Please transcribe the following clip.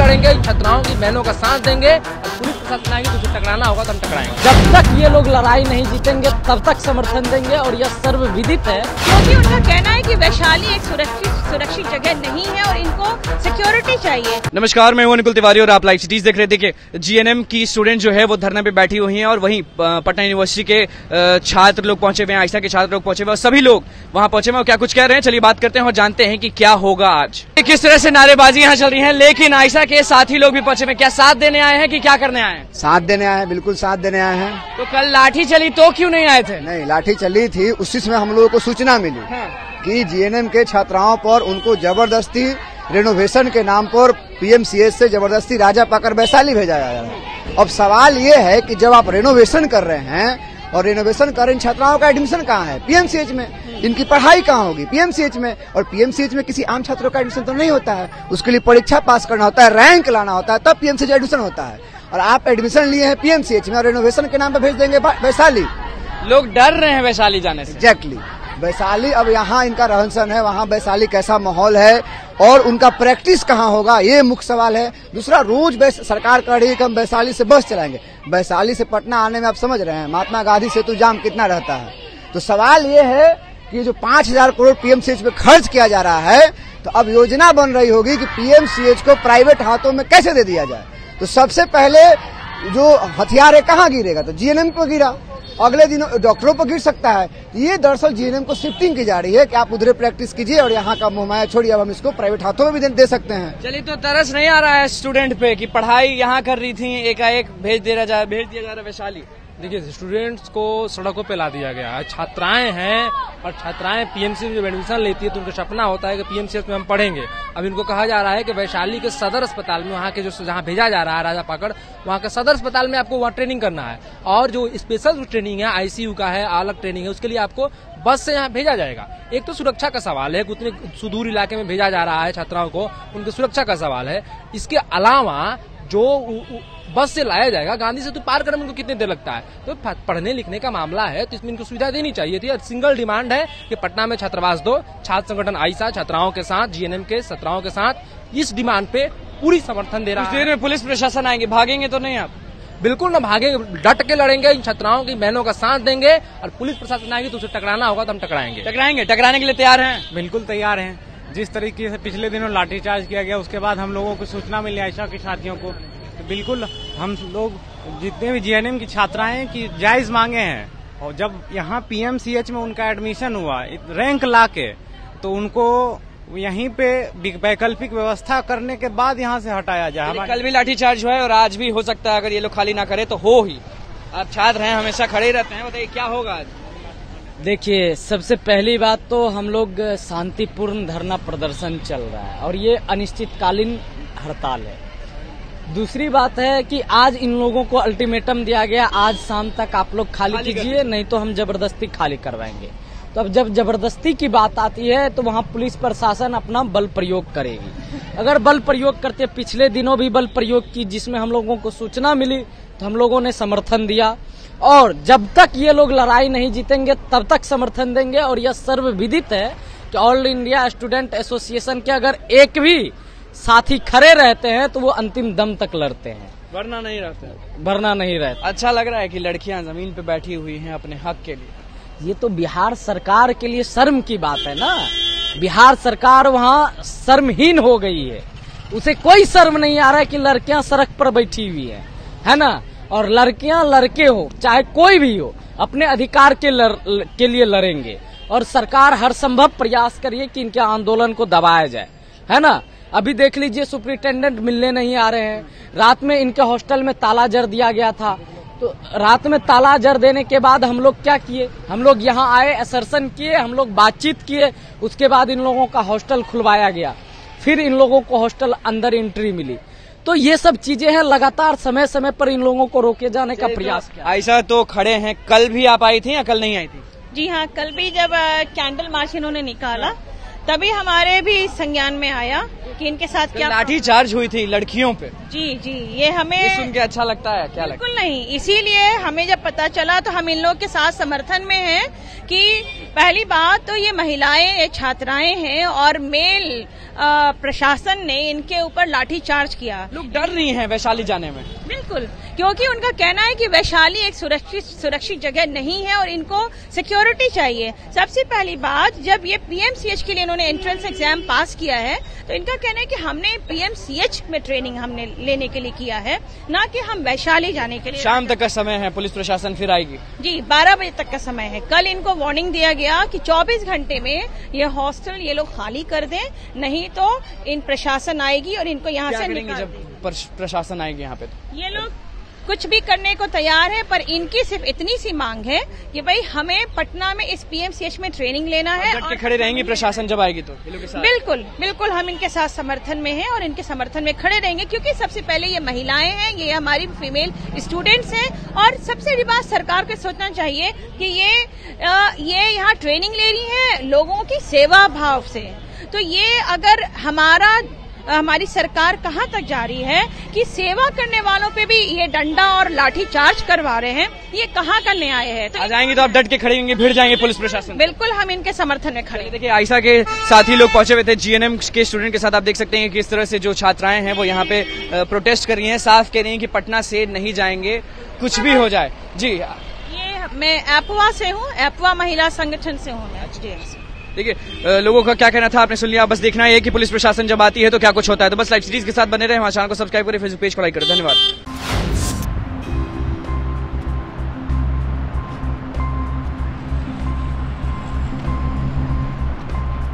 लड़ेंगे, छात्राओं की बहनों का साथ देंगे और पुलिस प्रशासन आएगी तो टकराना होगा तो हम टकराएंगे। जब तक ये लोग लड़ाई नहीं जीतेंगे तब तक समर्थन देंगे और यह सर्वविदित है क्योंकि उनका कहना है कि वैशाली एक सुरक्षित जगह नहीं है और इनको सिक्योरिटी चाहिए। नमस्कार, मैं हूं अनुकुल तिवारी और आप लाइव सिटीज देख रहे थे कि जीएनएम की स्टूडेंट जो है वो धरने पे बैठी हुई हैं और वहीं पटना यूनिवर्सिटी के छात्र लोग पहुंचे हुए हैं, आयशा के छात्र लोग पहुंचे हुए हैं और सभी लोग वहां पहुंचे हुए हैं। क्या कुछ कह रहे हैं, चलिए बात करते हैं और जानते हैं कि क्या होगा आज। किस तरह से नारेबाजी यहाँ चल रही है, लेकिन आयशा के साथी लोग भी पहुंचे हुए हैं। क्या साथ देने आए हैं कि क्या करने आए हैं? साथ देने आए हैं, बिल्कुल साथ देने आए हैं। तो कल लाठी चली तो क्यों नहीं आए थे? नहीं, लाठी चली थी, उसी समय हम लोगों को सूचना मिली कि जीएनएम के छात्राओं पर उनको जबरदस्ती रेनोवेशन के नाम पर पीएमसीएच से जबरदस्ती राजा पाकर वैशाली भेजा गया है। अब सवाल ये है कि जब आप रेनोवेशन कर रहे हैं और रेनोवेशन कर इन छात्राओं का एडमिशन कहाँ है? पीएमसीएच में। इनकी पढ़ाई कहाँ होगी? पीएमसीएच में। और पीएमसीएच में किसी आम छात्रों का एडमिशन तो नहीं होता है, उसके लिए परीक्षा पास करना होता है, रैंक लाना होता है, तब पीएमसीएच एडमिशन होता है। और आप एडमिशन लिए हैं पीएमसीएच में और रेनोवेशन के नाम पर भेज देंगे वैशाली। लोग डर रहे हैं वैशाली जाने से। एग्जैक्टली, वैशाली अब यहाँ इनका रहन सहन है, वहाँ वैशाली कैसा माहौल है और उनका प्रैक्टिस कहाँ होगा, ये मुख्य सवाल है। दूसरा, रोज सरकार कह रही है कि हम वैशाली से बस चलाएंगे। वैशाली से पटना आने में आप समझ रहे हैं महात्मा गांधी सेतु जाम कितना रहता है। तो सवाल ये है कि जो 5,000 करोड़ पीएमसीएच पे खर्च किया जा रहा है, तो अब योजना बन रही होगी कि पीएमसीएच को प्राइवेट हाथों में कैसे दे दिया जाए। तो सबसे पहले जो हथियार है कहाँ गिरेगा? तो जीएनएम पर गिरा, अगले दिन डॉक्टरों पर गिर सकता है। ये दरअसल जीएनएम को शिफ्टिंग की जा रही है कि आप उधर प्रैक्टिस कीजिए और यहाँ का मुहमाया छोड़िए, अब हम इसको प्राइवेट हाथों में भी दे सकते हैं। चलिए, तो तरस नहीं आ रहा है स्टूडेंट पे कि पढ़ाई यहाँ कर रही थी, एकाएक भेज दिया जा रहा है वैशाली? देखिए, स्टूडेंट्स को सड़कों पे ला दिया गया है। छात्राएं हैं और छात्राएं पीएमसीएच में एडमिशन लेती है तो उनका सपना होता है कि पीएमसीएच में हम पढ़ेंगे। अब इनको कहा जा रहा है कि वैशाली के सदर अस्पताल में, वहाँ के जो जहाँ भेजा जा रहा है राजा पाकड़, वहाँ के सदर अस्पताल में आपको वहाँ ट्रेनिंग करना है और जो स्पेशल ट्रेनिंग है आईसीयू का है, अलग ट्रेनिंग है, उसके लिए आपको बस से यहाँ भेजा जाएगा। एक तो सुरक्षा का सवाल है, उतने सुदूर इलाके में भेजा जा रहा है छात्राओं को, उनकी सुरक्षा का सवाल है। इसके अलावा जो बस से लाया जाएगा, गांधी सेतु पार करने में उनको कितनी देर लगता है? तो पढ़ने लिखने का मामला है तो इसमें इनको सुविधा देनी चाहिए थी। सिंगल डिमांड है कि पटना में छात्रावास दो। छात्र संगठन आयशा छात्राओं के साथ, जीएनएम के छात्राओं के साथ इस डिमांड पे पूरी समर्थन दे रहा है। देर में पुलिस प्रशासन आएंगे, भागेंगे तो नहीं आप? बिल्कुल ना भागेंगे, डट के लड़ेंगे, इन छात्राओं की बहनों का साथ देंगे और पुलिस प्रशासन आएगी तो उसे टकराना होगा तो हम टकराएंगे। टकराने के लिए तैयार हैं? बिल्कुल तैयार हैं। जिस तरीके से पिछले दिनों लाठीचार्ज किया गया, उसके बाद हम लोगों को सूचना मिली आयशा के साथियों को, तो बिल्कुल हम लोग जितने भी जीएनएम की छात्राएं की जायज मांगे हैं और जब यहाँ पीएमसीएच में उनका एडमिशन हुआ रैंक लाके, तो उनको यहीं पे वैकल्पिक व्यवस्था करने के बाद यहाँ से हटाया जाए। कल भी लाठीचार्ज हुआ है और आज भी हो सकता है, अगर ये लोग खाली ना करे तो हो ही। आप छात्र हैं, हमेशा खड़े रहते हैं, बताइए क्या होगा आज? देखिए, सबसे पहली बात तो हम लोग शांतिपूर्ण धरना प्रदर्शन चल रहा है और ये अनिश्चितकालीन हड़ताल है। दूसरी बात है कि आज इन लोगों को अल्टीमेटम दिया गया, आज शाम तक आप लोग खाली कीजिए, नहीं तो हम जबरदस्ती खाली करवाएंगे। तो अब जब जबरदस्ती की बात आती है तो वहाँ पुलिस प्रशासन अपना बल प्रयोग करेगी। अगर बल प्रयोग करते, पिछले दिनों भी बल प्रयोग की, जिसमें हम लोगों को सूचना मिली तो हम लोगों ने समर्थन दिया। और जब तक ये लोग लड़ाई नहीं जीतेंगे तब तक समर्थन देंगे। और यह सर्वविदित है कि ऑल इंडिया स्टूडेंट एसोसिएशन के अगर एक भी साथी खड़े रहते हैं तो वो अंतिम दम तक लड़ते हैं, वरना नहीं रहता। अच्छा लग रहा है कि लड़कियां जमीन पे बैठी हुई हैं अपने हक के लिए। ये तो बिहार सरकार के लिए शर्म की बात है ना। बिहार सरकार वहाँ शर्महीन हो गई है, उसे कोई शर्म नहीं आ रहा है कि लड़कियां सड़क पर बैठी हुई है ना। और लड़कियां लड़के हो चाहे कोई भी हो, अपने अधिकार के लिए लड़ेंगे और सरकार हर संभव प्रयास करिए कि इनके आंदोलन को दबाया जाए, है ना। अभी देख लीजिए, सुपरिटेंडेंट मिलने नहीं आ रहे हैं। रात में इनके हॉस्टल में ताला जड़ दिया गया था, तो रात में ताला जड़ देने के बाद हम लोग क्या किए? हम लोग यहाँ आए, असर्सन किए, हम लोग बातचीत किए, उसके बाद इन लोगों का हॉस्टल खुलवाया गया, फिर इन लोगों को हॉस्टल अंदर एंट्री मिली। तो ये सब चीजें हैं, लगातार समय समय पर इन लोगों को रोके जाने का प्रयास किया। आयशा तो खड़े हैं, कल भी आप आई थी या कल नहीं आई थी? जी हाँ, कल भी जब कैंडल मार्च इन्होंने निकाला तभी हमारे भी संज्ञान में आया कि इनके साथ क्या लाठी चार्ज हुई थी लड़कियों पे। जी जी, ये हमें ये सुन के अच्छा लगता है क्या? बिल्कुल नहीं, इसीलिए हमें जब पता चला तो हम इन लोग के साथ समर्थन में हैं कि पहली बात तो ये महिलाएं, ये छात्राएं हैं और मेल प्रशासन ने इनके ऊपर लाठी चार्ज किया। लोग डर रही हैं वैशाली जाने में। बिल्कुल, क्योंकि उनका कहना है कि वैशाली एक सुरक्षित जगह नहीं है और इनको सिक्योरिटी चाहिए। सबसे पहली बात, जब ये पीएमसीएच के लिए इन्होंने एंट्रेंस एग्जाम पास किया है तो इनका कहना है कि हमने पीएमसीएच में ट्रेनिंग हमने लेने के लिए किया है, ना कि हम वैशाली जाने के लिए। शाम तक का समय है, पुलिस प्रशासन फिर आएगी। जी, 12 बजे तक का समय है। कल इनको वार्निंग दिया गया कि 24 घंटे में ये हॉस्टल ये लोग खाली कर दें, नहीं तो इन प्रशासन आएगी और इनको यहाँ से निकाल जब प्रशासन आएगी यहाँ पे तो ये लोग कुछ भी करने को तैयार है। पर इनकी सिर्फ इतनी सी मांग है कि भाई हमें पटना में इस पीएमसीएच में ट्रेनिंग लेना है और खड़े रहेंगी प्रशासन जब आएगी तो। बिल्कुल बिल्कुल, हम इनके साथ समर्थन में हैं और इनके समर्थन में खड़े रहेंगे, क्योंकि सबसे पहले ये महिलाएं हैं, ये हमारी फीमेल स्टूडेंट्स हैं और सबसे बड़ी बात सरकार को सोचना चाहिए कि ये यहाँ ट्रेनिंग ले रही है लोगों की सेवा भाव से। तो ये अगर हमारी सरकार कहाँ तक जा रही है कि सेवा करने वालों पे भी ये डंडा और लाठी चार्ज करवा रहे हैं, ये कहाँ का न्याय है? तो आ जाएंगे तो आप डट के खड़े होंगे, भिड़ जाएंगे पुलिस प्रशासन। बिल्कुल, हम इनके समर्थन में खड़े। देखिए आयशा के साथी लोग पहुंचे हुए थे, जीएनएम के स्टूडेंट के साथ। आप देख सकते हैं कि किस तरह से जो छात्राएं हैं वो यहाँ पे प्रोटेस्ट कर रही हैं, साफ कह रही हैं कि पटना से नहीं जाएंगे, कुछ भी हो जाए। जी, ये मैं एपवा से हूँ, एपवा महिला संगठन से हूँ मैं। देखिए लोगों का क्या कहना था आपने सुन लिया। बस देखना है कि पुलिस प्रशासन जब आती है तो क्या कुछ होता है। तो बस लाइव सीरीज के साथ बने रहे, हमारे चैनल को सब्सक्राइब करें, फेसबुक पेज को लाइक करें। धन्यवाद।